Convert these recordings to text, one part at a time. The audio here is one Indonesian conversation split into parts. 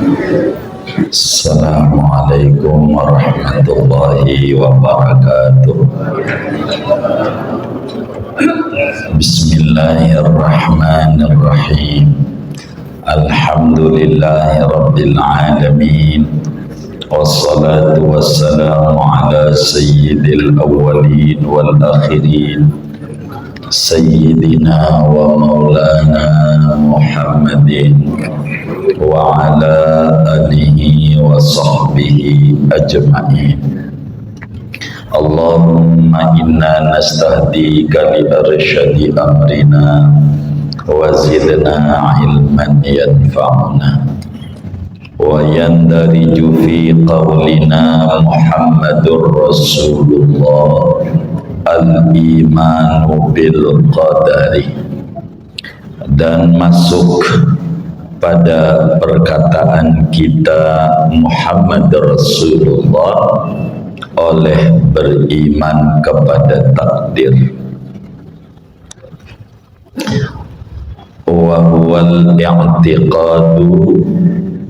Assalamualaikum warahmatullahi wabarakatuh. Bismillahirrahmanirrahim. Alhamdulillahi rabbil alamin. Wassalatu wassalamu ala sayyidil awwalin wal akhirin, sayyidina wa maulana Muhammadin wa ala alihi wa sahbihi ajma'in. Allahumma inna nastahdika li arsyadi amrina wa zidna ilman yanfa'una wa yandariju fi qawlina Muhammadur Rasulullah al-imanu bil qadari, dan masuk pada perkataan kita Muhammad Rasulullah oleh beriman kepada takdir. Wa huwal i'tiqadu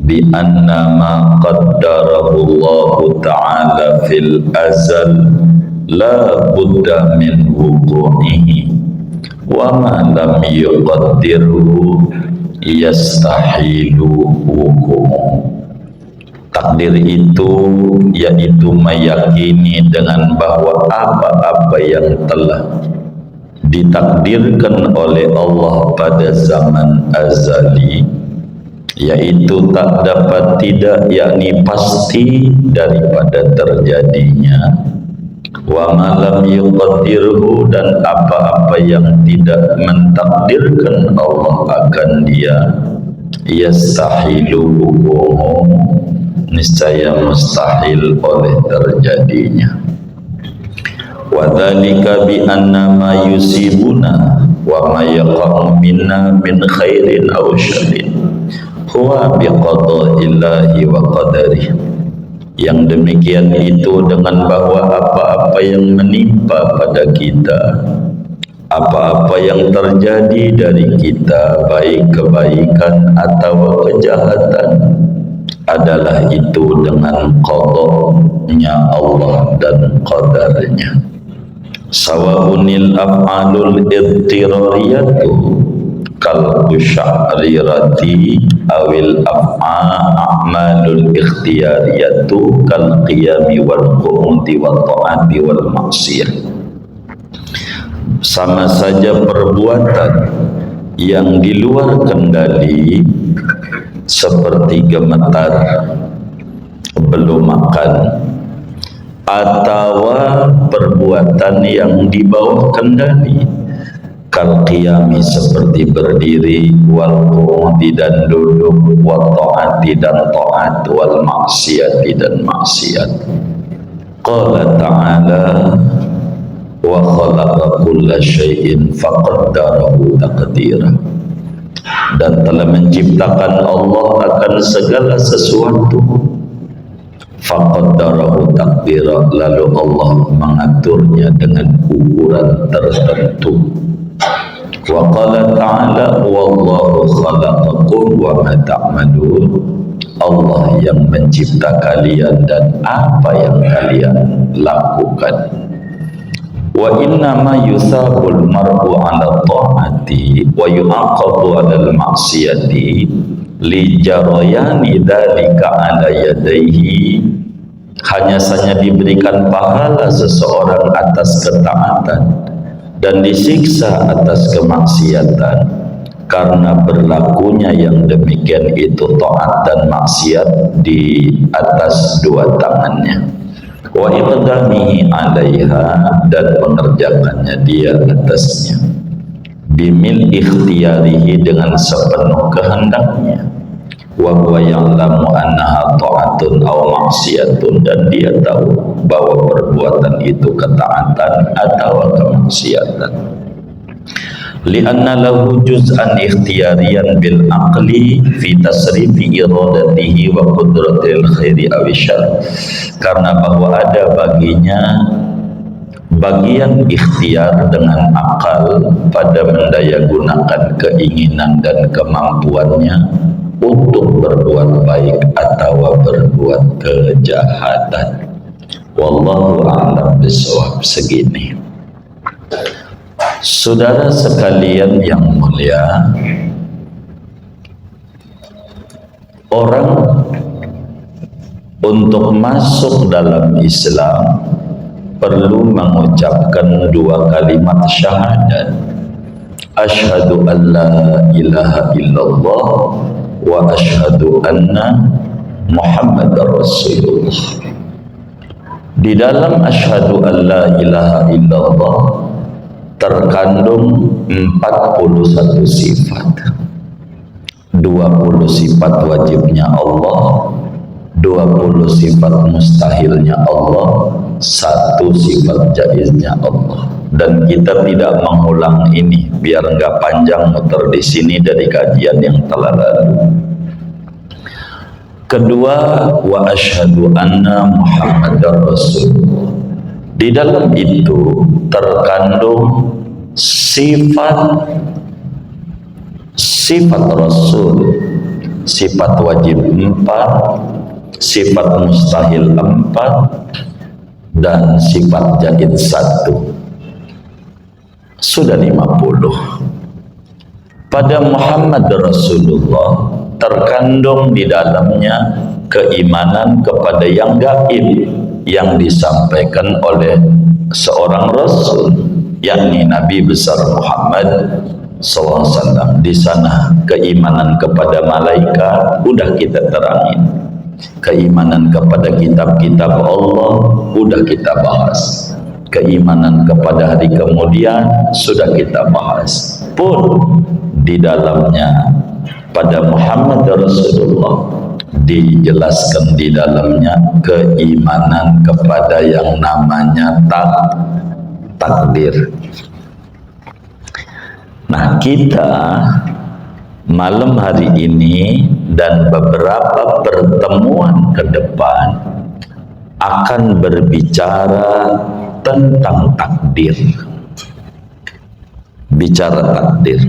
bi anna ma qaddarahu Allah ta'ala fil azal la budda min wuqu'ihi wa ma lam yuqaddirhu yastahilu wuku'u. Takdir itu yaitu meyakini dengan bahwa apa-apa yang telah ditakdirkan oleh Allah pada zaman azali, yaitu tak dapat tidak, yakni pasti daripada terjadinya. Wa malam yuqaddirhu, dan apa-apa yang tidak mentakdirkan Allah akan dia, yastahilu wuku'u, niscaya mustahil oleh terjadinya. Wa dzalika bi anna ma yusibuna wa ma yaqa'u minna min khairin aw syarrin huwa bi qada'illahi wa qadarihi. Yang demikian itu dengan bahwa apa-apa yang menimpa pada kita, apa-apa yang terjadi dari kita, baik kebaikan atau kejahatan, adalah itu dengan qadanya Allah dan qadarnya. Sawaunil af'alul idtirariyatu kal sya'rirati awil a'malul ikhtiyariyatu kal qiyami wal qu'udi wal ta'ati wal maksiyah. Sama saja perbuatan yang di luar kendali seperti gemetar, belum makan, atau perbuatan yang di bawah kendali, kal qiyami seperti berdiri, wal qu'udi dan duduk, wal ta'ati dan ta'at, wal maksiyati dan maksiat. Qala ta'ala wa khalaqa kulla syai'in faqaddarahu taqdira, dan telah menciptakan Allah akan segala sesuatu, faqaddarahu taqdira, lalu Allah mengaturnya dengan ukuran tertentu. Wa qala ta'ala wallahu khalaqakum wa ma ta'malun, Allah yang mencipta kalian dan apa yang kalian lakukan. Wa inna ma yusabul mar'u 'ala ta'ati wa yu'aqabu 'ala al-ma'siyati li jarayani dzalika 'ala yadayhi. Hanya saja diberikan pahala seseorang atas ketaatan dan disiksa atas kemaksiatan karena berlakunya yang demikian itu taat dan maksiat di atas dua tangannya. Wa iqdamihi 'alaiha, dan mengerjakannya dia atasnya, bimil ikhtiyarihi, dengan sepenuh kehendaknya, wa huwa ya'lamu annaha ta'atun aw maksiyatun, dan dia tahu bahwa perbuatan itu ketaatan atau kemaksiatan. Lianna lahu juz'an ikhtiyariyan bil aqli fi tasrifi iradatihi wa qudratil khairi aw syarr, karena bahwa ada baginya bagian ikhtiar dengan akal pada mendayagunakan keinginan dan kemampuannya untuk berbuat baik atau berbuat kejahatan. Wallahu a'lam bishawab. Segini. Saudara sekalian yang mulia, orang untuk masuk dalam Islam perlu mengucapkan dua kalimat syahadat. Asyhadu an la ilaha illallah wa asyhadu anna Muhammadar Rasulullah. Di dalam asyhadu an la ilaha illallah terkandung 41 sifat. 20 sifat wajibnya Allah, 20 sifat mustahilnya Allah, 1 sifat jaiznya Allah. Dan kita tidak mengulang ini biar enggak panjang muter di sini dari kajian yang telah lalu. Kedua, wa asyhadu anna Muhammadar Rasulullah. Di dalam itu terkandung sifat Rasul, sifat wajib 4, sifat mustahil 4, dan sifat jaiz 1. Sudah 50. Pada Muhammad Rasulullah terkandung di dalamnya keimanan kepada yang gaib yang disampaikan oleh seorang Rasul, yakni Nabi besar Muhammad SAW. Di sana keimanan kepada malaikat udah kita terangin, keimanan kepada kitab-kitab Allah udah kita bahas, keimanan kepada hari kemudian sudah kita bahas. Pun di dalamnya pada Muhammad Rasulullah dijelaskan di dalamnya keimanan kepada yang namanya takdir. Nah, kita malam hari ini dan beberapa pertemuan ke depan akan berbicara tentang takdir. Bicara takdir.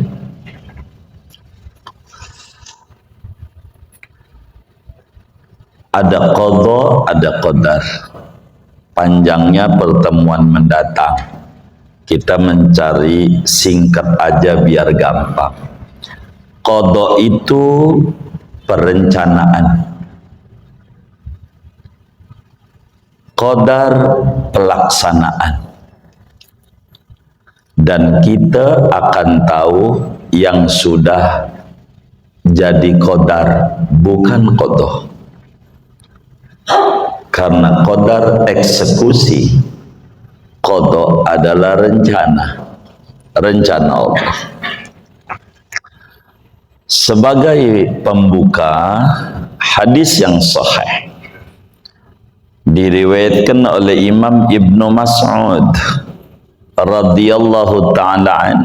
Ada qadha, ada qadar. Panjangnya pertemuan mendatang. Kita mencari singkat aja biar gampang. Qadha itu perencanaan. Qadar pelaksanaan. Dan kita akan tahu yang sudah jadi qadar bukan qadha. Karena qadar eksekusi, qadha adalah rencana Allah. Sebagai pembuka, hadis yang sahih diriwayatkan oleh Imam Ibnu Mas'ud radhiyallahu ta'ala an,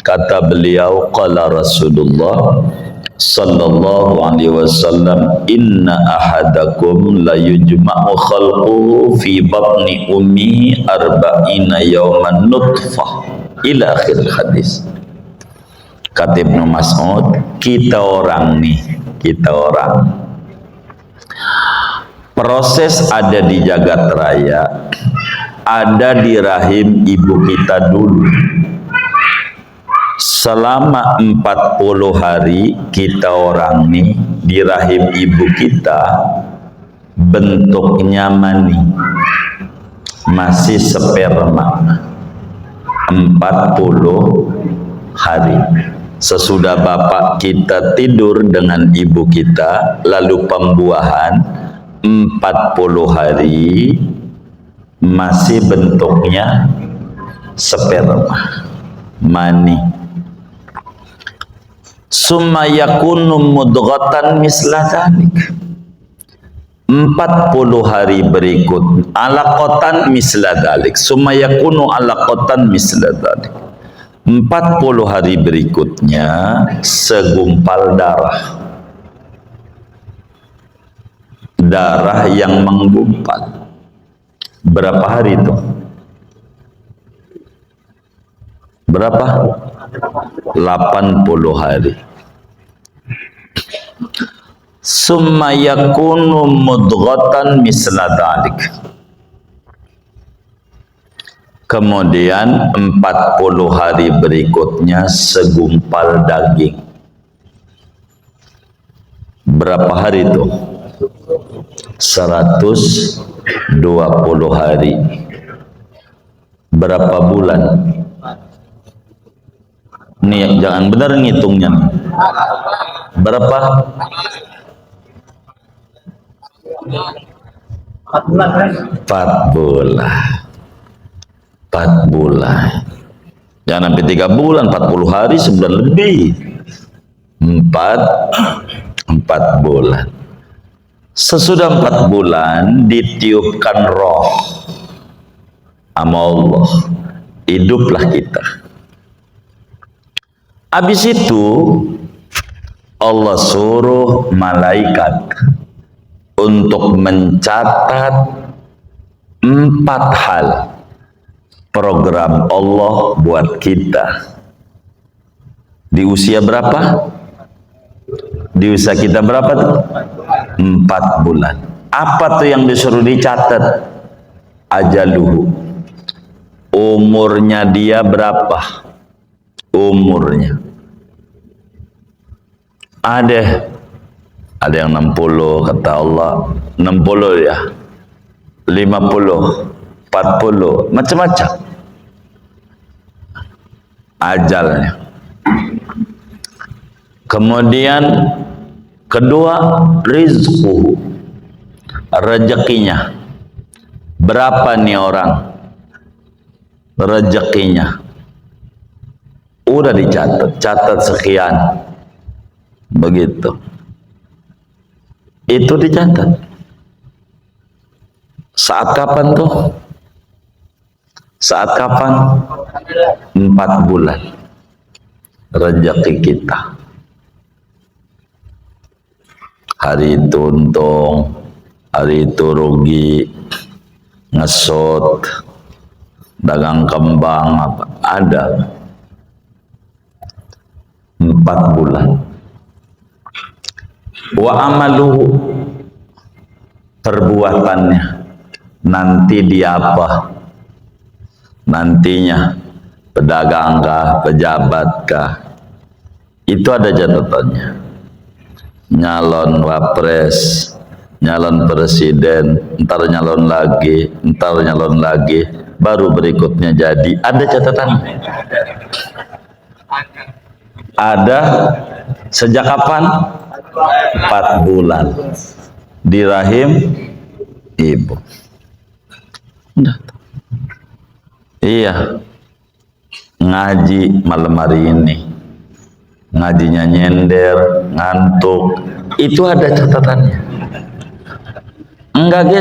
kata beliau, qala Rasulullah sallallahu alaihi wasallam, inna ahadakum la yujma'u khalquhu fi batni ummi arba'ina yawman nutfah, ila akhir hadis. Kata Ibnu Mas'ud, kita orang, proses ada di jagat raya, ada di rahim ibu kita dulu. Selama 40 hari kita orang nih di rahim ibu kita bentuknya mani, masih sperma. 40 hari. Sesudah bapak kita tidur dengan ibu kita, lalu pembuahan 40 hari masih bentuknya sperma, mani. Summa yakunu mudghatan misla dzalik. 40 hari berikut alaqatan misla dzalik. Summa yakunu alaqatan misla dzalik. 40 hari berikutnya segumpal darah. Darah yang menggumpal. Berapa hari itu? Berapa? 80 hari. Summa yakunu mudghatan misla dhalik. Kemudian 40 hari berikutnya segumpal daging. Berapa hari itu? 120 hari. Berapa bulan? Nih jangan benar ngitungnya nih. Berapa? 4 bulan. 4 bulan. Jangan sampai 3 bulan, 40 hari, sebulan lebih. 4 bulan. Sesudah 4 bulan ditiupkan roh sama Allah. Hiduplah kita. Habis itu Allah suruh malaikat untuk mencatat 4 hal program Allah buat kita. Di usia berapa? Di usia kita berapa tuh? 4 bulan. Apa tuh yang disuruh dicatat? Ajaluhu. Umurnya dia berapa? Umurnya. Ada yang 60 kata Allah. 60 ya. 50, 40, macam-macam. Ajalnya. Kemudian kedua, rizquhu, rezekinya. Berapa nih orang rezekinya? Udah dicatat, catat sekian. Begitu. Itu dicatat. Saat kapan tuh? Saat kapan? 4 bulan. Rezeki kita. Hari itu untung, hari itu rugi, ngesot, dagang kembang, apa ada. 4 bulan. Wa amaluhu, perbuatannya nanti dia apa? Nantinya pedagang kah, pejabat kah? Itu ada catatannya. Nyalon wapres, nyalon presiden, ntar nyalon lagi, baru berikutnya jadi. Ada catatannya. Ada sejak kapan? 4 bulan di rahim ibu. Udah. Iya, ngaji malam hari ini, ngajinya nyender, ngantuk, itu ada catatannya. Enggak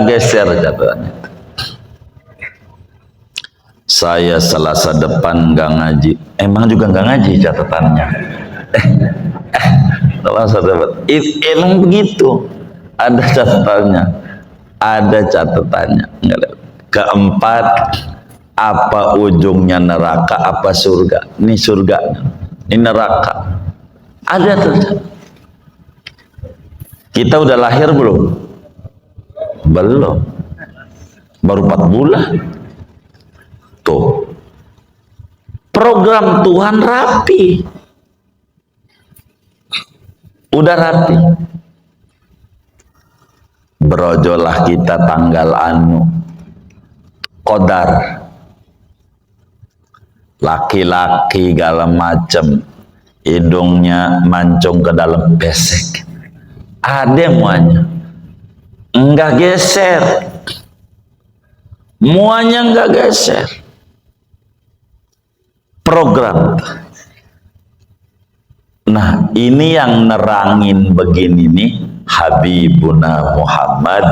geser catatannya. Saya Selasa depan enggak ngaji, emang juga enggak ngaji catatannya. Selasa depan, emang begitu, ada catatannya, ada catatannya. Keempat, apa ujungnya neraka, apa surga? Ini surga, ini neraka. Ada tuh. Kita udah lahir belum? Belum. Baru 4 bulan. Tuh. Program Tuhan rapi. Udah rapi. Berojolah kita tanggal Qadar. Laki-laki segala macam, hidungnya mancung ke dalam besek. Ada muanya. Enggak geser. Muanya enggak geser. Program. Nah, ini yang nerangin begini nih Habibuna Muhammad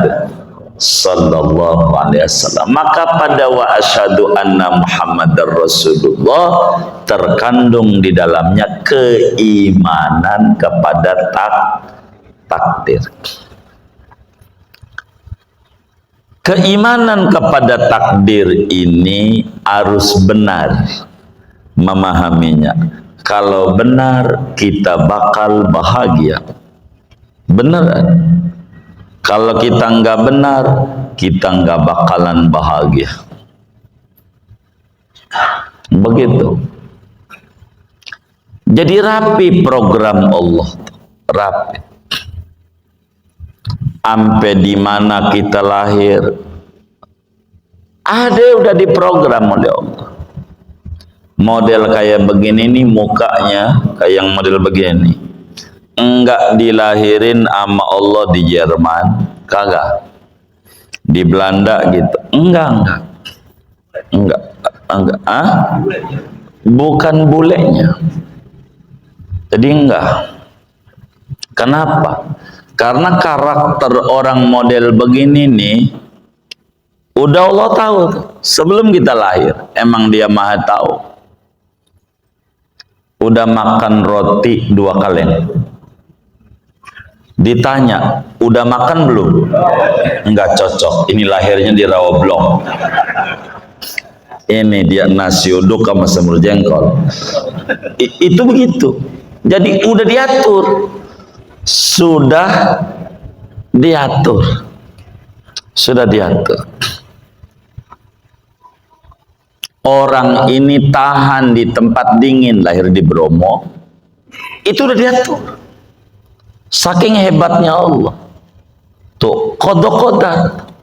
sallallahu alaihi wasallam. Maka pada wa asyhadu anna Muhammadar Rasulullah terkandung di dalamnya keimanan kepada takdir. Keimanan kepada takdir ini harus benar memahaminya. kalau benar kita bakal bahagia. Beneran. Kalau kita nggak benar, kita nggak bakalan bahagia. Begitu. Jadi rapi program Allah, rapi. Sampai di mana kita lahir, ada udah diprogram oleh Allah. Model kayak begini nih mukanya, kayak yang model begini. Enggak dilahirin sama Allah di Jerman, kagak. Di Belanda gitu, enggak. Bukan bulenya. Jadi enggak. Kenapa? Karena karakter orang model begini nih, udah Allah tahu sebelum kita lahir. Emang Dia Maha tahu. Udah makan roti 2 kaleng. Ditanya, udah makan belum? Enggak cocok. Ini lahirnya di Rawablong. Ini dia nasi uduk sama semur jengkol. Itu begitu. Jadi udah diatur. Sudah diatur. Sudah diatur. Orang ini tahan di tempat dingin, lahir di Bromo. Itu udah diatur. Saking hebatnya Allah. Tuh, kodok-kodok.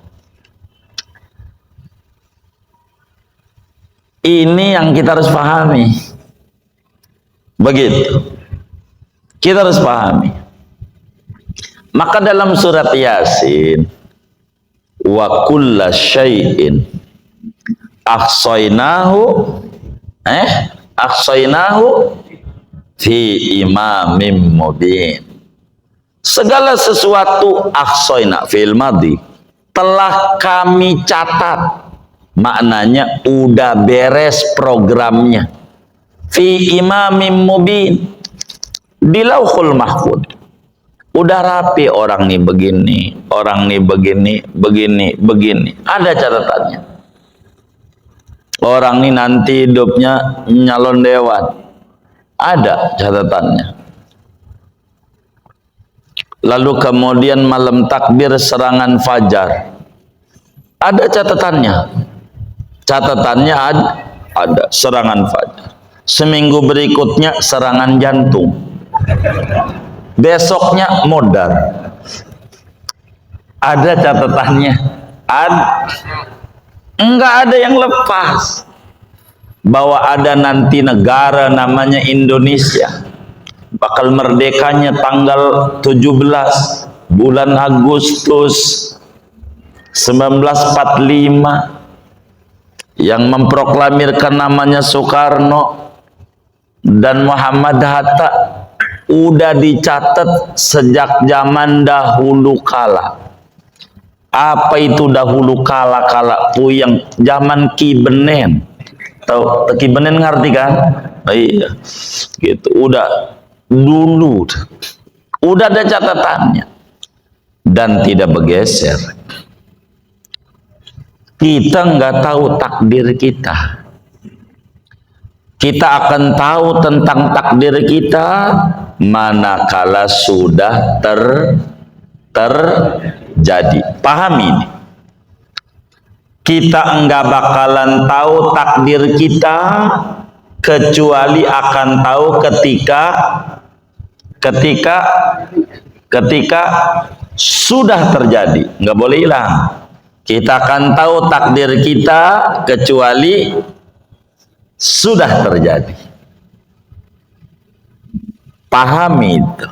Ini yang kita harus pahami. Begitu. Kita harus pahami. Maka dalam surat Yasin, wa kulla syai'in ahsainahu fi imamin mubin. Segala sesuatu ahsaina fil madhi, telah kami catat. Maknanya udah beres programnya. Fi imamin mubin, di lauhul mahfud. Udah rapi, orang nih begini, orang nih begini. Ada catatannya. Orang nih nanti hidupnya nyalon dewan. Ada catatannya. Lalu kemudian malam takbir serangan fajar. Ada catatannya. Catatannya ada serangan fajar. Seminggu berikutnya serangan jantung. Besoknya modar. Ada catatannya. Enggak ada yang lepas. Bahwa ada nanti negara namanya Indonesia. Bakal merdekanya tanggal 17 bulan Agustus 1945. Yang memproklamirkan namanya Soekarno dan Muhammad Hatta udah dicatat sejak zaman dahulu kala. Apa itu dahulu kala? Kala puyeng zaman Ki Benen. Tahu Ki Benen, ngerti kan? Iya. Gitu. Udah dulu. Udah ada catatannya. Dan tidak bergeser. Kita nggak tahu takdir kita. Kita akan tahu tentang takdir kita manakala sudah terjadi. Pahami ini. Kita enggak bakalan tahu takdir kita kecuali akan tahu ketika sudah terjadi. Enggak boleh hilang. Kita akan tahu takdir kita kecuali sudah terjadi. Pahami itu.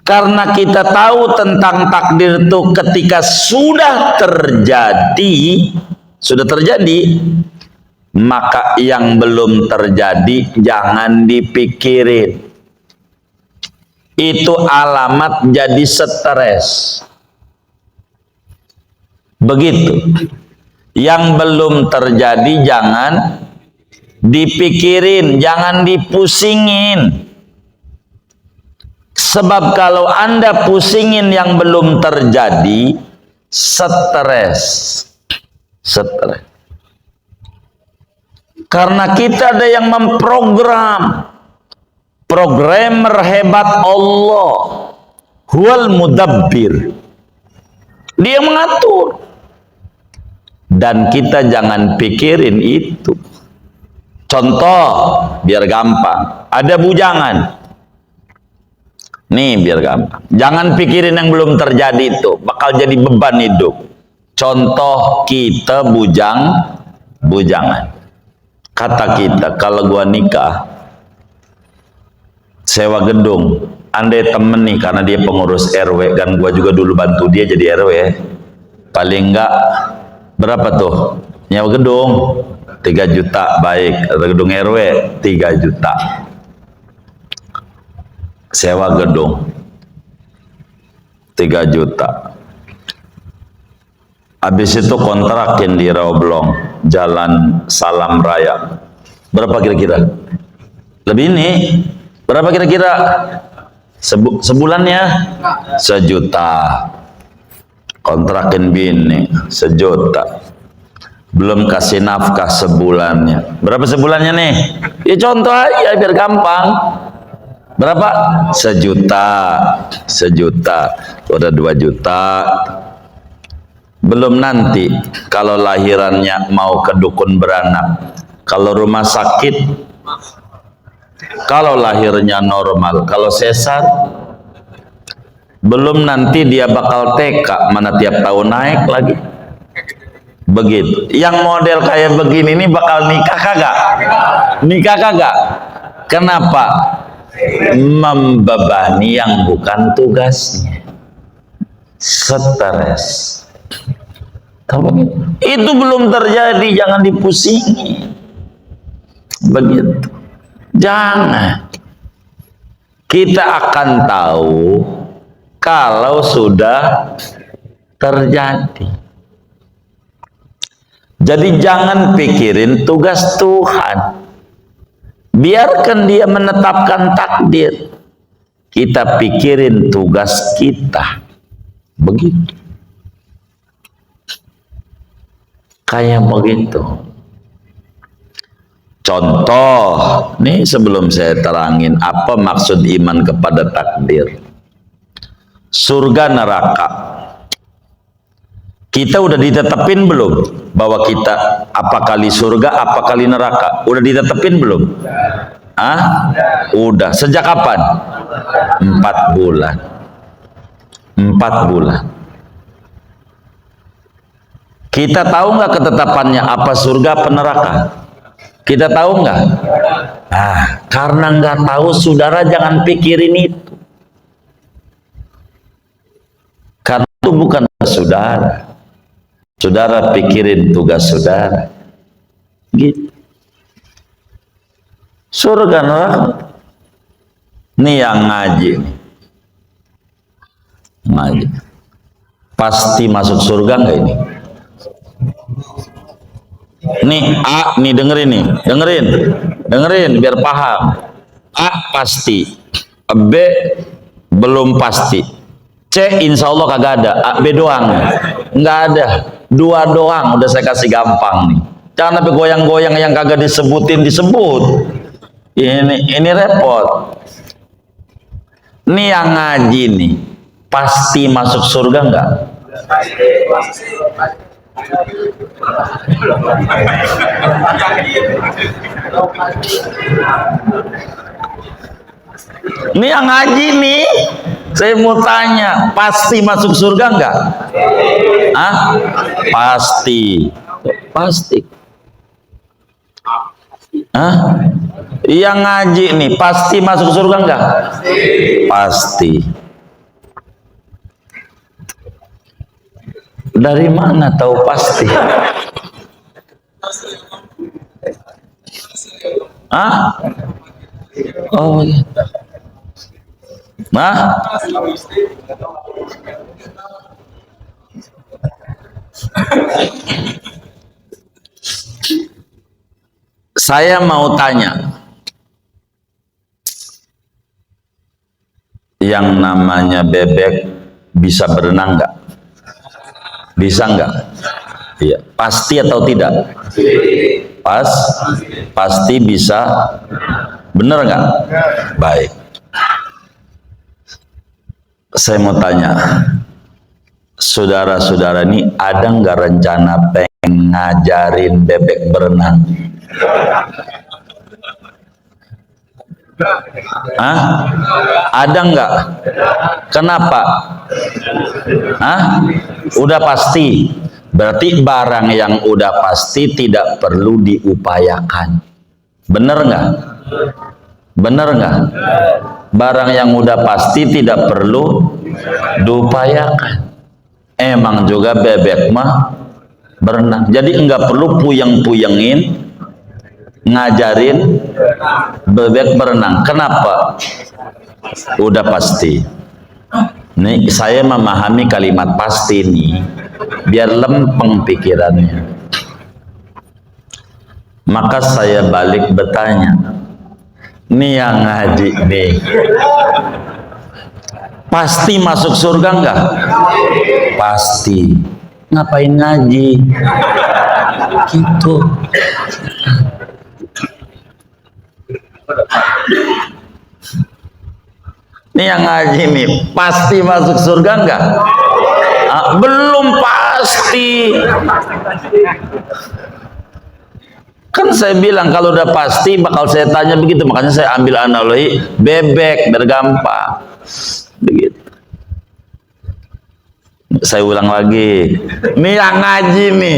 Karena kita tahu tentang takdir itu ketika sudah terjadi, maka yang belum terjadi jangan dipikirin. Itu alamat jadi stres. Begitu. Yang belum terjadi jangan dipikirin, jangan dipusingin. Sebab kalau Anda pusingin yang belum terjadi, stres. Karena kita ada yang memprogram. Programmer hebat Allah. Huwal mudabbir. Dia mengatur. Dan kita jangan pikirin itu. Contoh, biar gampang. Ada bujangan. Nih, biar gampang. Jangan pikirin yang belum terjadi itu. Bakal jadi beban hidup. Contoh, kita bujangan. Kata kita, kalau gua nikah, sewa gedung. Andai temen nih, karena dia pengurus RW. Kan gua juga dulu bantu dia jadi RW. Paling enggak, berapa tuh? Nyewa gedung 3 juta, baik. Gedung RW 3 juta. Sewa gedung 3 juta. Habis itu kontrakin di Rawblong, Jalan Salam Raya. Berapa kira-kira? Lebih ini. Berapa kira-kira? Sebulannya 1 juta. Kontrakin bini 1 juta. Belum kasih nafkah sebulannya. Berapa sebulannya nih? Ya contoh aja biar gampang. Berapa? 1 juta. 1 juta. Udah 2 juta. Belum nanti kalau lahirannya mau ke dukun beranak. Kalau rumah sakit, kalau lahirnya normal, kalau sesar, belum nanti dia bakal TK, mana tiap tahun naik lagi. Begitu. Yang model kayak begini ini bakal nikah kagak? Nikah kagak? Kenapa? Membebani yang bukan tugasnya. Stres. Itu belum terjadi, jangan dipusingi. Begitu. Jangan. Kita akan tahu kalau sudah terjadi. Jadi jangan pikirin tugas Tuhan. Biarkan dia menetapkan takdir. Kita pikirin tugas kita. Begitu. Kayak begitu. Contoh, nih sebelum saya terangin apa maksud iman kepada takdir. Surga neraka. Kita udah ditetapin belum bahwa kita apa kali surga, apa kali neraka? Udah ditetapin belum? Ah? Udah. Sejak kapan? 4 bulan. 4 bulan. Kita tahu nggak ketetapannya apa surga apa neraka? Kita tahu nggak? Nah, karena nggak tahu, saudara jangan pikirin itu. Karena itu bukan saudara. Saudara pikirin tugas saudara. Gitu. Surga neraka. Ini yang ngaji. Ngaji. Pasti masuk surga nggak ini? Nih A, nih dengerin biar paham. A pasti, B belum pasti, C insya Allah kagak ada, A, B doang, nggak ada, 2 doang. Udah saya kasih gampang nih. Jangan sampai goyang-goyang yang kagak disebut. Ini repot. Nih yang ngaji nih, pasti masuk surga nggak? Ini yang ngaji nih, saya mau tanya, pasti masuk surga enggak? Ah, pasti. Ah, yang ngaji nih, pasti masuk surga enggak? Pasti. Dari mana tahu pasti? Ah? Oh iya. Nah? Saya mau tanya. Yang namanya bebek bisa berenang nggak? Bisa nggak? Iya. Pasti atau tidak? Pasti bisa. Bener nggak? Baik. Saya mau tanya, saudara-saudara ini ada nggak rencana pengen ngajarin bebek berenang? Hah? Ada nggak? Kenapa? Hah? Udah pasti. Berarti barang yang udah pasti tidak perlu diupayakan. Bener nggak? Bener nggak? Barang yang udah pasti tidak perlu diupayakan. Emang juga bebek mah berenang. Jadi enggak perlu puyeng-puyengin ngajarin bebek berenang. Kenapa? Udah pasti. Nih saya memahami kalimat pasti nih, biar lempeng pikirannya. Maka saya balik bertanya, nih yang ngaji nih, pasti masuk surga enggak? Pasti. Ngapain ngaji? Gitu. Ini yang ngaji nih, pasti masuk surga enggak? Belum pasti. Kan saya bilang kalau udah pasti bakal saya tanya begitu, makanya saya ambil analogi bebek biar gampang. Begitu. Saya ulang lagi. Nih yang ngaji nih,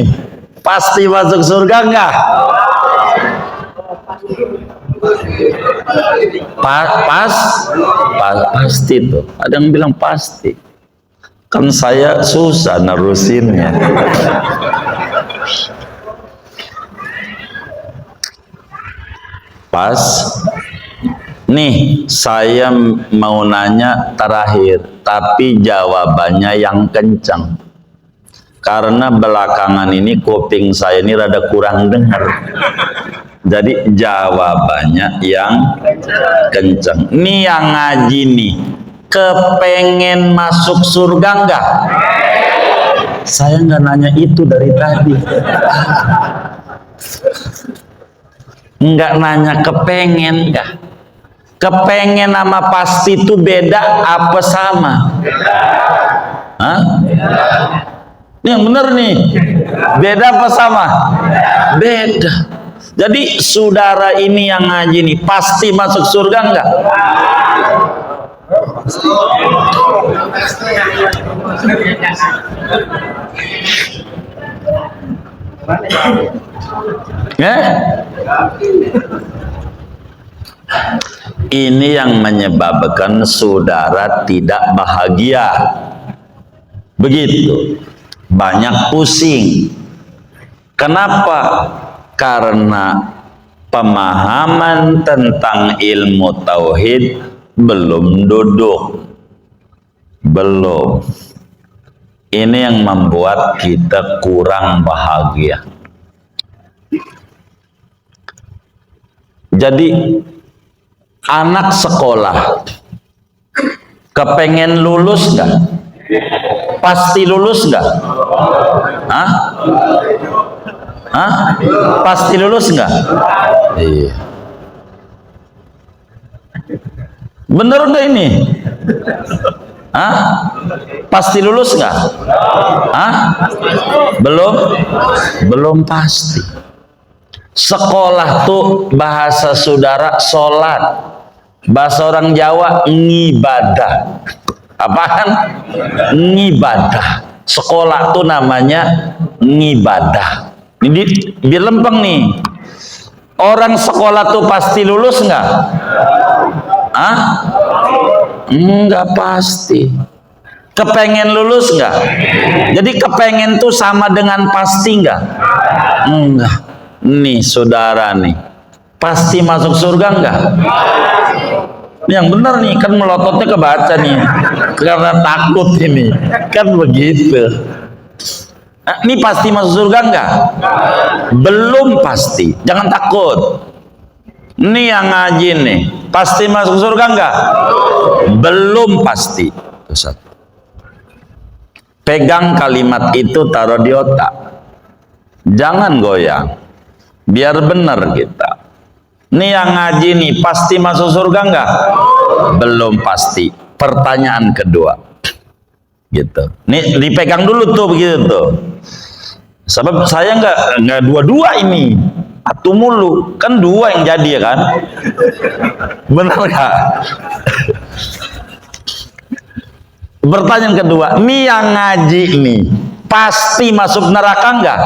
pasti masuk surga enggak? Pasti tuh. Ada yang bilang pasti. Kan saya susah nerusinnya. Pas. Nih, saya mau nanya terakhir, tapi jawabannya yang kencang. Karena belakangan ini kuping saya ini rada kurang dengar. Jadi jawabannya yang kencang. Nih yang ngaji nih, kepengen masuk surga enggak? Saya nggak nanya itu dari tadi. Enggak nanya kepengen enggak. Kepengen sama pasti itu beda apa sama? Hah? Ini yang bener nih. Beda apa sama? Beda. Jadi saudara ini yang ngaji nih pasti masuk surga enggak? Ini yang menyebabkan saudara tidak bahagia. Begitu. Banyak pusing. Kenapa? Karena pemahaman tentang ilmu tauhid belum duduk. Belum. Ini yang membuat kita kurang bahagia. Jadi anak sekolah kepengen lulus nggak? Pasti lulus nggak? Hah? Hah? Pasti lulus nggak? Iya. Bener nggak ini? Hah? Pasti lulus nggak? Hah? Belum pasti. Sekolah tuh bahasa saudara sholat, bahasa orang Jawa ngibadah. Apaan? Ngibadah. Sekolah tuh namanya ngibadah. Ini biar lempeng nih. Orang sekolah tuh pasti lulus nggak? Hah? Enggak pasti. Kepengen lulus nggak? Jadi kepengen tuh sama dengan pasti nggak? Enggak. Nih saudara nih, pasti masuk surga enggak? Yang benar nih, kan melototnya kebaca nih, karena takut ini, kan begitu. Ini pasti masuk surga enggak? Belum pasti, jangan takut. Ini yang ngaji nih, pasti masuk surga enggak? Belum pasti. Satu. Pegang kalimat itu, taruh di otak, jangan goyang. biar benar kita. Nih yang ngaji nih pasti masuk surga enggak? Belum pasti. Pertanyaan kedua, gitu. Nih dipegang dulu tuh begitu tuh. Sebab saya enggak dua-dua ini. Satu mulu, kan dua yang jadi ya kan? Benar enggak? Pertanyaan kedua, nih yang ngaji nih pasti masuk neraka enggak?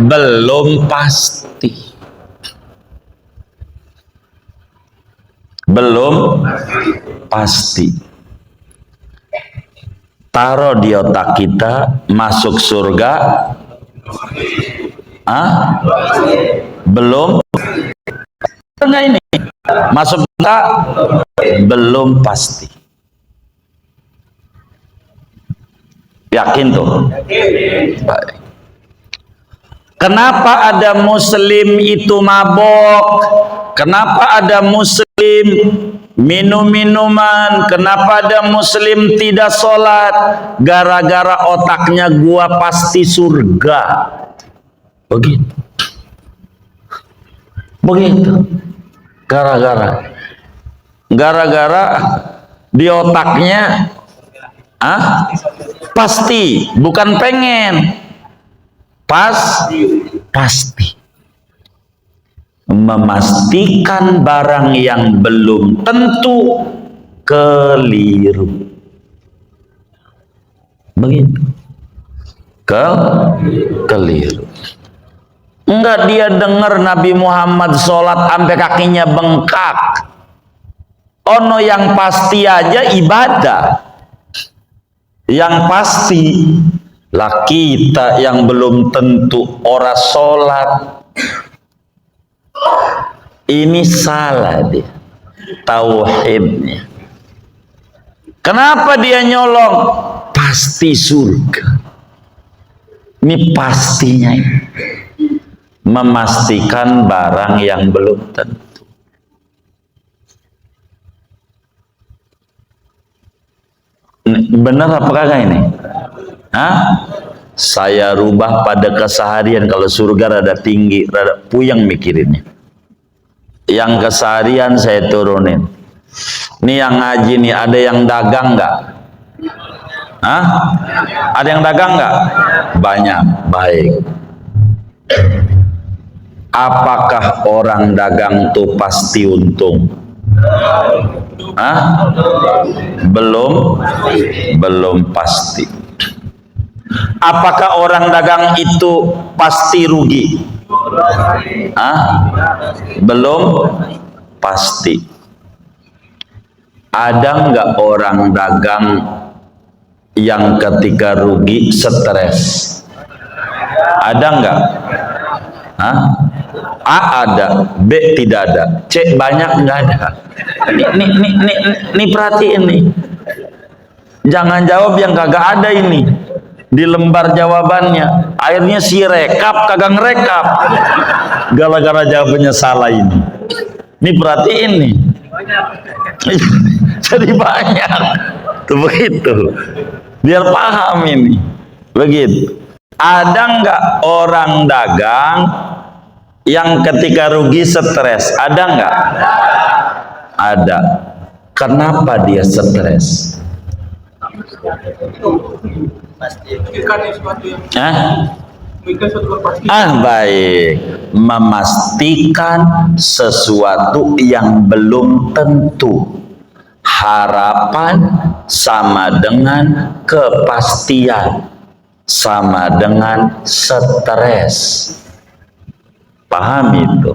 Belum pasti. Belum pasti. Taruh di otak kita, masuk surga belum. Enggak ini masuk surga belum pasti. Yakin tuh? Baik. Kenapa ada muslim itu mabok? Kenapa ada muslim minum minuman? Kenapa ada muslim tidak sholat? Gara-gara otaknya gua pasti surga. Begitu. Begitu. Gara-gara di otaknya pasti, bukan pengen. Pasti. Memastikan barang yang belum tentu keliru. Begitu. Keliru. Enggak dia dengar Nabi Muhammad sholat sampai kakinya bengkak. Ono yang pasti aja ibadah. Yang pasti lah kita yang belum tentu ora sholat. Ini salah dia tauhidnya. Kenapa dia nyolong? Pasti surga. Ini pastinya ini. Memastikan barang yang belum tentu. Benar apa kagak ini? Saya rubah pada keseharian. Kalau surga rada tinggi, rada puyeng mikirinnya. Yang keseharian saya turunin. Nih yang ngaji nih, ada yang dagang nggak? Ada yang dagang nggak? Banyak. Baik. Apakah orang dagang tuh pasti untung? Belum pasti. Apakah orang dagang itu pasti rugi? Belum pasti. Ada nggak orang dagang yang ketika rugi stres? Ada nggak? A ada, B tidak ada, C banyak nggak ada. Nih perhatiin nih. Jangan jawab yang kagak ada ini. Di lembar jawabannya, akhirnya si rekap kagak ngerekap. Gara-gara jawabannya salah ini. Nih perhatiin nih. Jadi banyak. Tuh begitu. Biar paham ini. Begitu. Ada nggak orang dagang yang ketika rugi stres? Ada nggak? Ada. Kenapa dia stres? Baik. Memastikan sesuatu yang belum tentu. Harapan sama dengan kepastian, sama dengan stres. Paham itu?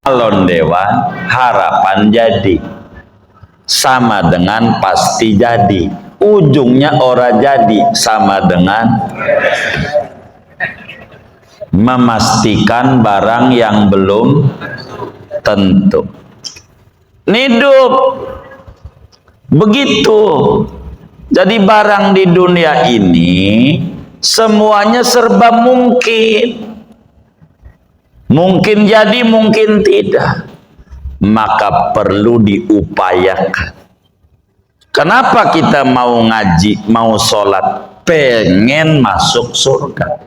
Calon dewan harapan jadi, sama dengan pasti jadi. Ujungnya ora jadi, sama dengan memastikan barang yang belum tentu. Hidup begitu. Jadi barang di dunia ini semuanya serba mungkin. Mungkin jadi, mungkin tidak. Maka perlu diupayakan. Kenapa kita mau ngaji, mau sholat? pengen masuk surga.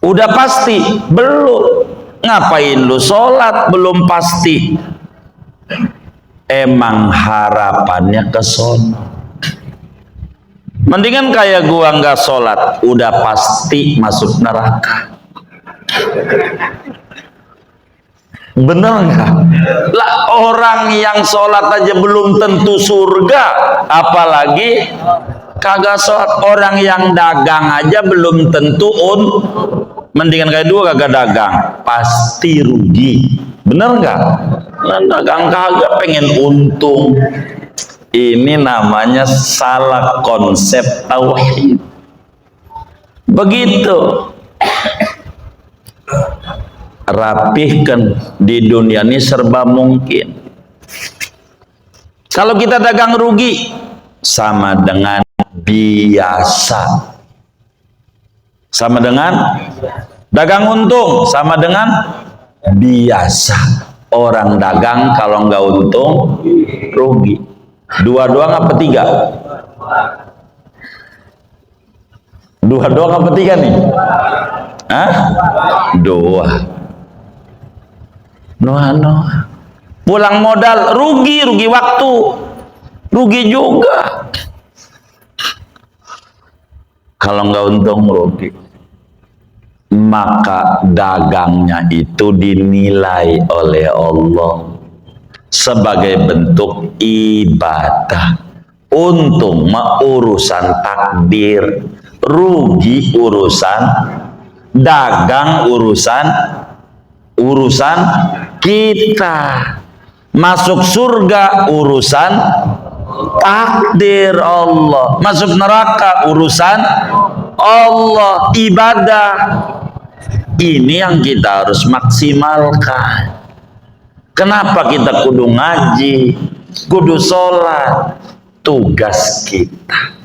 Udah pasti? Belum. Ngapain lu sholat belum pasti? Emang harapannya ke sono. Mendingan kayak gua nggak sholat, udah pasti masuk neraka. Bener nggak? Lah orang yang sholat aja belum tentu surga, apalagi kagak sholat. Orang yang dagang aja belum tentu mendingan kayak dua kagak dagang, pasti rugi. Bener nggak? Nah, dagang kagak pengen untung. Ini namanya salah konsep tauhid. Begitu. Rapihkan di dunia ini serba mungkin. Kalau kita dagang rugi sama dengan biasa. Sama dengan dagang untung, sama dengan biasa. Orang dagang kalau nggak untung rugi. Dua-dua apa tiga? Dua-dua apa tiga nih? Hah? Dua. Noah. Pulang modal rugi waktu, rugi juga. Kalau nggak untung rugi. Maka dagangnya itu dinilai oleh Allah sebagai bentuk ibadah. Untung urusan takdir, rugi urusan dagang, urusan kita. Masuk surga urusan takdir Allah, masuk neraka urusan Allah. Ibadah ini yang kita harus maksimalkan. Kenapa kita kudu ngaji, kudu sholat? Tugas kita.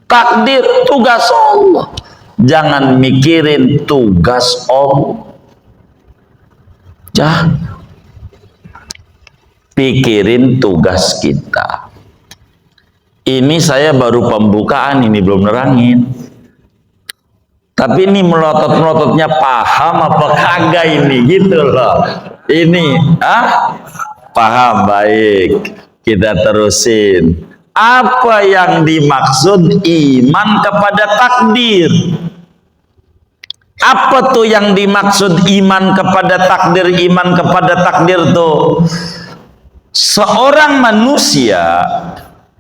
Takdir tugas Allah. Jangan mikirin tugas Allah. Jangan. Pikirin tugas kita. Ini saya baru pembukaan, ini belum nerangin. Tapi ini melotot-melototnya paham apa kagak ini, gitu loh. Ini, paham, baik. Kita terusin. Apa yang dimaksud iman kepada takdir? Apa tuh yang dimaksud iman kepada takdir? Iman kepada takdir tuh seorang manusia,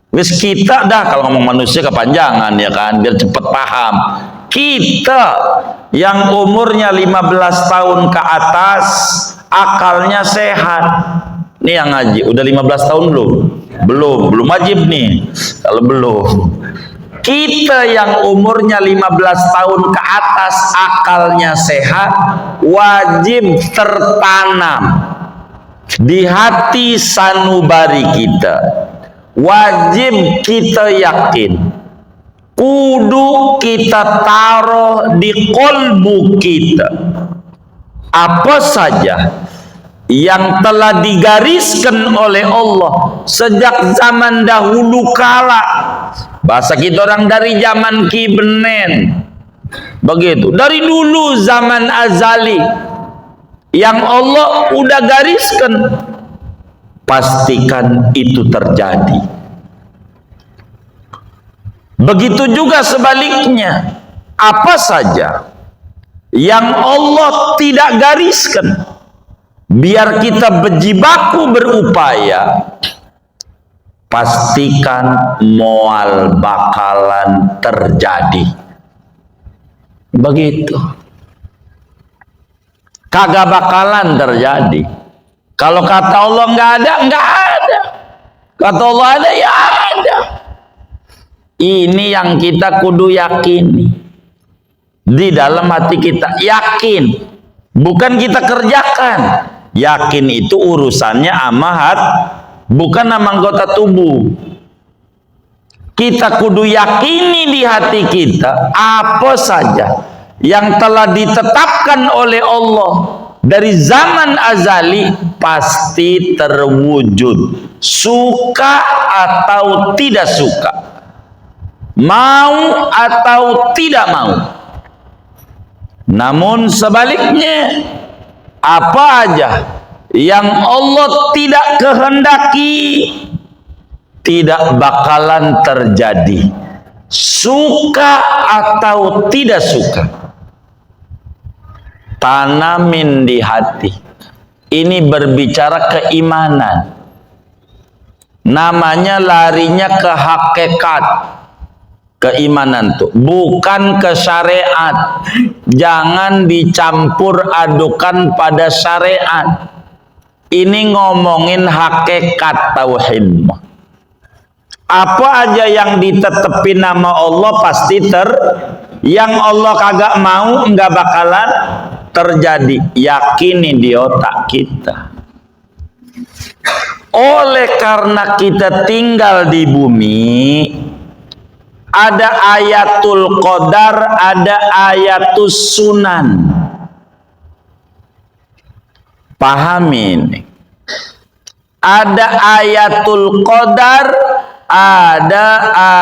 wis kita dah kalau ngomong manusia kepanjangan ya kan, biar cepet paham. Kita yang umurnya 15 tahun ke atas, akalnya sehat. Nih yang ngaji, udah 15 tahun belum? Belum wajib nih. Kalau belum, kita yang umurnya 15 tahun ke atas, akalnya sehat, wajib tertanam di hati sanubari kita. Wajib kita yakin, kudu kita taruh di kolbu kita. Apa saja yang telah digariskan oleh Allah sejak zaman dahulu kala, bahasa kita orang dari zaman Ki Benen, begitu, dari dulu zaman azali yang Allah udah gariskan, pastikan itu terjadi. Begitu juga sebaliknya, apa saja yang Allah tidak gariskan, biar kita berjibaku berupaya, pastikan moal bakalan terjadi. Begitu. Kagak bakalan terjadi. Kalau kata Allah nggak ada. Kata Allah ada, ya ada. Ini yang kita kudu yakini di dalam hati kita. Yakin, bukan kita kerjakan. Yakin itu urusannya amahat, bukan sama anggota tubuh. Kita kudu yakini di hati kita, apa saja yang telah ditetapkan oleh Allah dari zaman azali pasti terwujud, suka atau tidak suka. mau atau tidak mau. Namun sebaliknya, apa aja yang Allah tidak kehendaki tidak bakalan terjadi, suka atau tidak suka. Tanamin di hati. Ini berbicara keimanan. Namanya larinya ke hakikat. Keimanan tuh bukan ke syariat. Jangan dicampur adukan pada syariat. Ini ngomongin hakikat tauhid. Apa aja yang ditetepin nama Allah pasti yang Allah kagak mau nggak bakalan terjadi. Yakini di otak kita. Oleh karena kita tinggal di bumi, ada ayatul qadar, ada ayatus sunan. Pahamin. Ada ayatul qadar, ada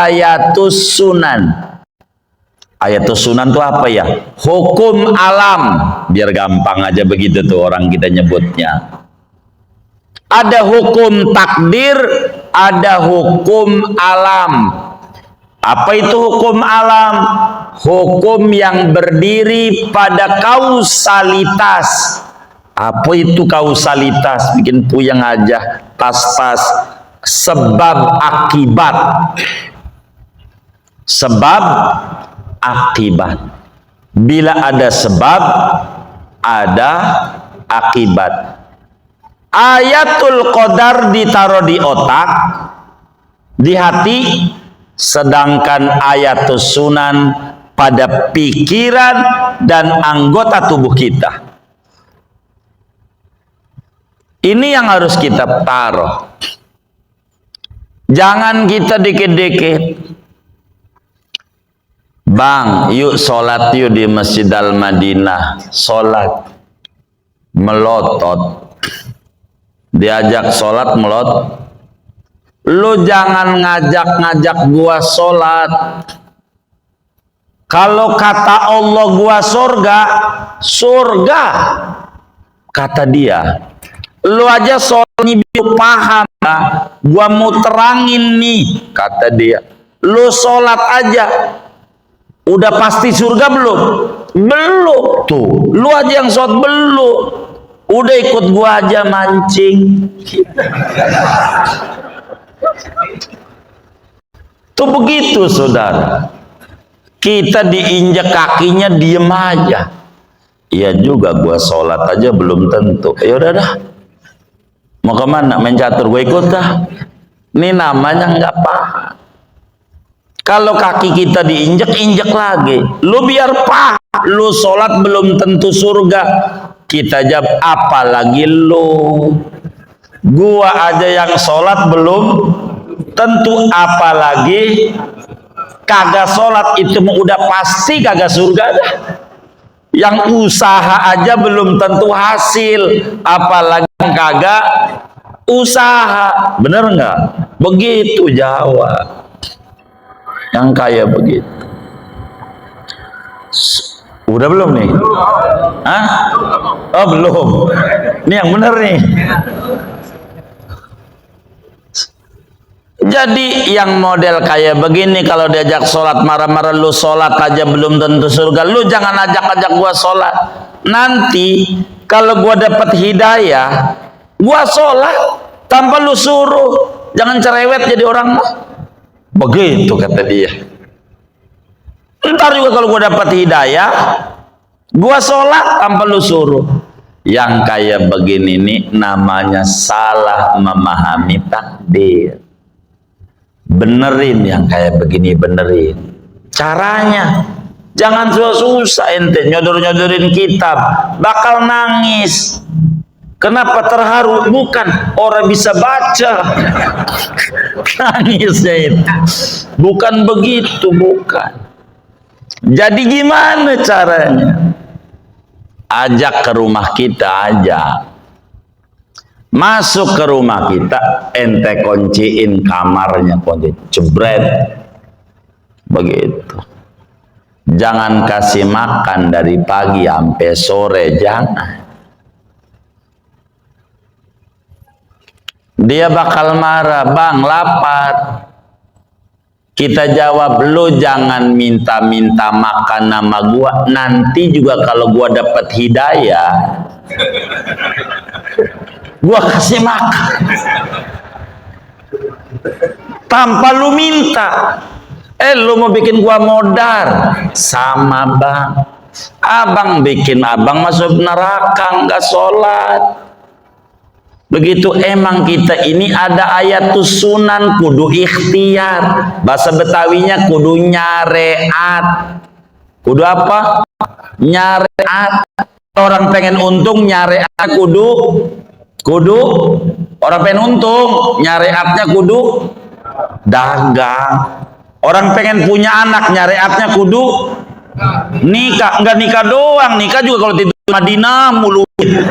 ayatus sunan. Ayatus sunan itu apa ya? Hukum alam. Biar gampang aja begitu tuh orang kita nyebutnya. Ada hukum takdir, ada hukum alam. Apa itu hukum alam? Hukum yang berdiri pada kausalitas. Apa itu kausalitas? Bikin puyeng aja. Tas-tas. Sebab akibat. Sebab akibat. Bila ada sebab, ada akibat. Ayatul qadar ditaruh di otak, di hati, sedangkan ayatus sunan pada pikiran dan anggota tubuh kita. Ini yang harus kita taruh. Jangan kita dikit-dikit. Bang, yuk sholat yuk di Masjid Al-Madinah. Sholat. Melotot. Diajak sholat melotot. Lu jangan ngajak-ngajak gua sholat. Kalau kata Allah gua surga, surga. Kata dia. Lu aja sholat paham. Gua mau terangin nih. Kata dia. Lu sholat aja. Udah pasti surga belum? Belum. Tuh, lu aja yang sholat belum. Udah ikut gua aja mancing. Tuh begitu saudara. Kita diinjak kakinya diem aja. Iya juga gua sholat aja belum tentu. Ya udah dah. Mau kemana? Main catur, gua ikut dah. Ini namanya nggak paham. Kalau kaki kita diinjek-injek lagi, lu biar paham, lu sholat belum tentu surga. Kita jawab, apalagi lu. Gua aja yang sholat belum tentu, apalagi kagak sholat itu udah pasti kagak surga dah. Yang usaha aja belum tentu hasil, apalagi yang kagak usaha. Bener nggak? Begitu jawab. Yang kayak begitu. Udah belum nih? Hah? Oh belum. Ini yang bener nih. Jadi yang model kayak begini, kalau diajak sholat marah-marah, lu sholat aja belum tentu surga. Lu jangan ajak-ajak gua sholat. Nanti kalau gua dapat hidayah, gua sholat tanpa lu suruh. Jangan cerewet jadi orang mah. Begitu kata dia. Ntar juga kalau gua dapat hidayah, gua sholat tanpa lu suruh. Yang kayak begini nih namanya salah memahami takdir. Benerin yang kayak begini, benerin. Caranya jangan susah-susah ente nyodor-nyodorin kitab, bakal nangis. Kenapa terharu? Bukan orang bisa baca. Nangisnya itu. Bukan begitu, bukan. Jadi gimana caranya? Ajak ke rumah kita aja. Masuk ke rumah kita, ente kunciin kamarnya, kunci jebret. Begitu. Jangan kasih makan dari pagi sampai sore, jangan. Dia bakal marah, bang lapar. Kita jawab, lu jangan minta-minta makan nama gua. Nanti juga kalau gua dapat hidayah, gua kasih makan. Tanpa lu minta. Lu mau bikin gua modar. Sama bang. Abang bikin abang masuk neraka, nggak sholat. Begitu emang kita ini ada ayatus sunan kudu ikhtiar. Bahasa Betawinya kudu nyareat. Kudu apa? Nyareat. Orang pengen untung nyareat kudu orang pengen untung nyareatnya kudu dagang. Orang pengen punya anak nyareatnya kudu nikah. Enggak nikah doang, nikah juga kalau tidur Madinah mulu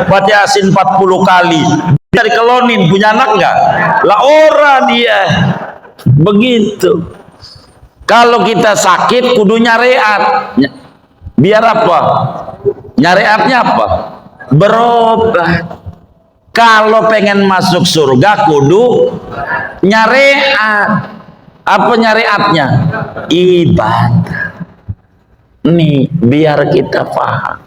baca Yasin 40 kali. Dari kelonin punya anak enggak? Lah ora dia. Begitu. Kalau kita sakit kudu nyareat. Biar apa? Nyareatnya apa? Berobat. Kalau pengen masuk surga kudu nyareat. Apa nyareatnya? Ibadah. Nih, biar kita paham.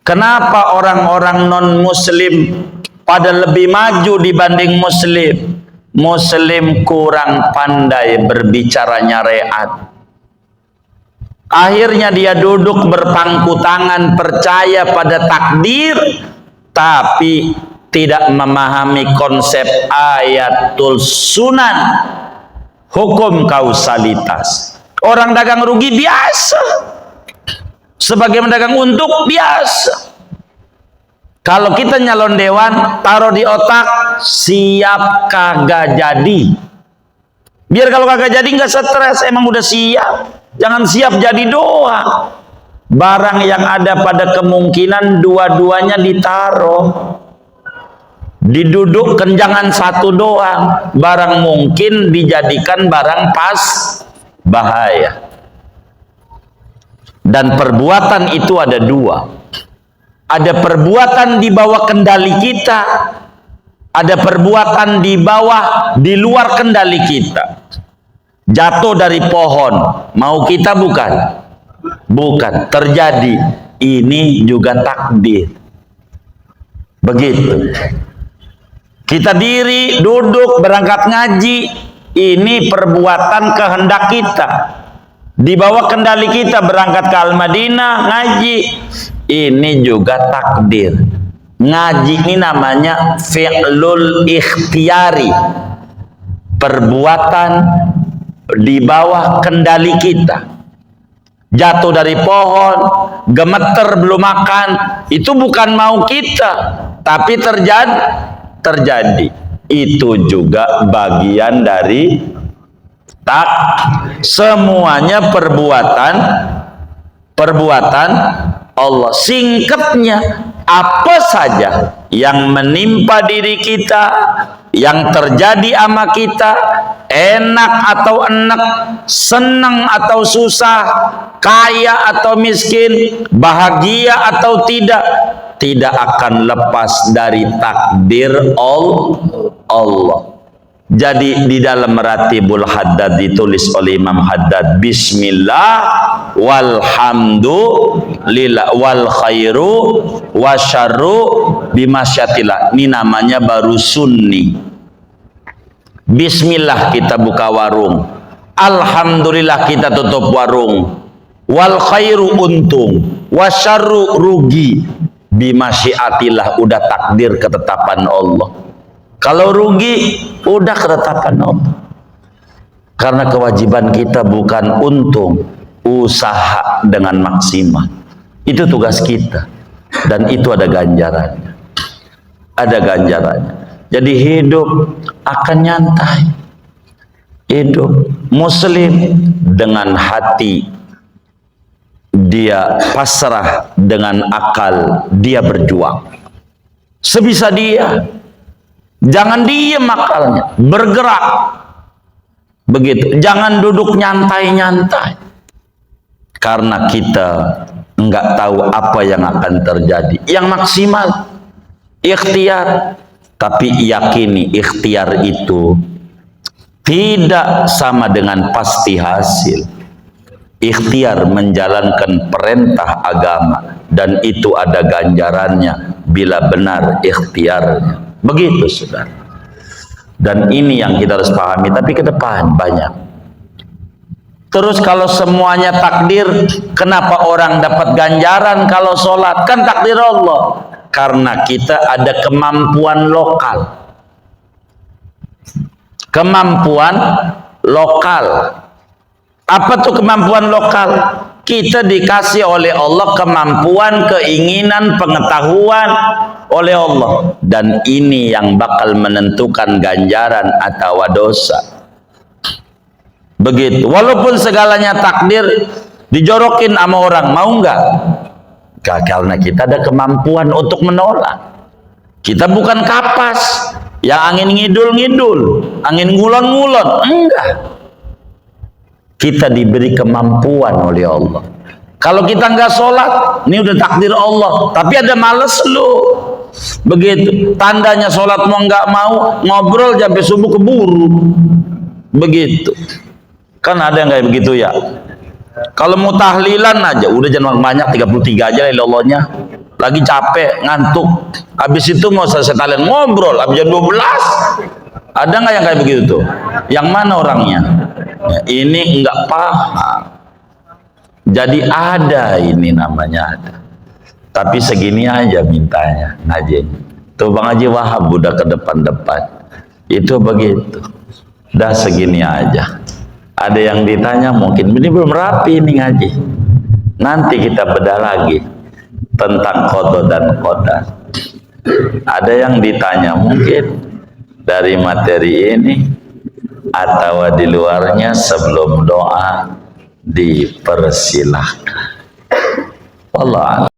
Kenapa orang-orang non-muslim pada lebih maju dibanding muslim? Muslim kurang pandai berbicara nyareat. Akhirnya dia duduk berpangku tangan percaya pada takdir, tapi tidak memahami konsep ayatul sunan, hukum kausalitas. Orang dagang rugi biasa, sebagai dagang untung biasa. Kalau kita nyalon dewan, taruh di otak siap kagak jadi. Biar kalau kagak jadi nggak stres, emang udah siap. Jangan siap jadi doang. Barang yang ada pada kemungkinan dua-duanya ditaruh. Didudukkan jangan satu doang. Barang mungkin dijadikan barang pas bahaya. Dan perbuatan itu ada dua. Ada perbuatan di bawah kendali kita. Ada perbuatan di luar kendali kita. Jatuh dari pohon, mau kita bukan? Bukan, terjadi. Ini juga takdir. Begitu. Kita diri, duduk, berangkat ngaji. Ini perbuatan kehendak kita. Di bawah kendali kita berangkat ke Al-Madinah, ngaji. Ini juga takdir. Ngaji ini namanya fi'lul ikhtiari. Perbuatan di bawah kendali kita. Jatuh dari pohon, gemeter belum makan, itu bukan mau kita, tapi terjadi. Itu juga bagian dari semuanya perbuatan Allah. Singkatnya, apa saja yang menimpa diri kita, yang terjadi sama kita, enak atau enak, senang atau susah, kaya atau miskin, bahagia atau tidak akan lepas dari takdir Allah. Jadi di dalam Maratibul Haddad ditulis oleh Imam Haddad, bismillah walhamdulillah wal khairu wasyarru bimasyatillah. Ini namanya baru sunni. Bismillah kita buka warung, alhamdulillah kita tutup warung, wal khairu untung, wasyarru rugi, bimasyiatillah udah takdir ketetapan Allah. Kalau rugi udah ketetapan Allah. Karena kewajiban kita bukan untung, usaha dengan maksimal. Itu tugas kita. Dan itu ada ganjarannya. Ada ganjarannya. Jadi hidup akan nyantai. Hidup muslim dengan hati dia pasrah, dengan akal dia berjuang sebisa dia. Jangan diem akalnya, bergerak. Begitu. Jangan duduk nyantai-nyantai. Karena kita enggak tahu apa yang akan terjadi. Yang maksimal ikhtiar, tapi yakini ikhtiar itu tidak sama dengan pasti hasil. Ikhtiar menjalankan perintah agama dan itu ada ganjarannya bila benar ikhtiarnya. Begitu, saudara. Dan ini yang kita harus pahami, tapi ke depan banyak. Terus kalau semuanya takdir, kenapa orang dapat ganjaran kalau sholat? Kan takdir Allah. Karena kita ada kemampuan lokal. Kemampuan lokal. Apa tuh kemampuan lokal? Kita dikasih oleh Allah kemampuan, keinginan, pengetahuan oleh Allah. Dan ini yang bakal menentukan ganjaran atau dosa. Begitu. Walaupun segalanya takdir, dijorokin sama orang, mau enggak? Karena kita ada kemampuan untuk menolak. Kita bukan kapas yang angin ngidul-ngidul, angin ngulon-ngulon. Enggak. Kita diberi kemampuan oleh Allah. Kalau kita enggak sholat, ini udah takdir Allah, tapi ada males lu. Begitu. Tandanya sholat mau enggak mau, ngobrol sampai subuh keburu. Begitu. Kan ada yang kayak begitu ya. Kalau mau tahlilan aja, udah jangan banyak, 33 aja Allahnya. Lagi capek, ngantuk. Habis itu mau selesai tahlilan, ngobrol, habis jam 12. Ada nggak yang kayak begitu tuh? Yang mana orangnya? Ya, ini enggak paham. Jadi ada, ini namanya ada. Tapi segini aja mintanya ngaji. Tuh Bang Haji Wahab udah ke depan-depan. Itu begitu. Dah segini aja. Ada yang ditanya mungkin ini belum rapi ini ngaji. Nanti kita bedah lagi tentang qada dan qadar. Ada yang ditanya mungkin dari materi ini atau di luarnya, sebelum doa dipersilahkan. Wallah.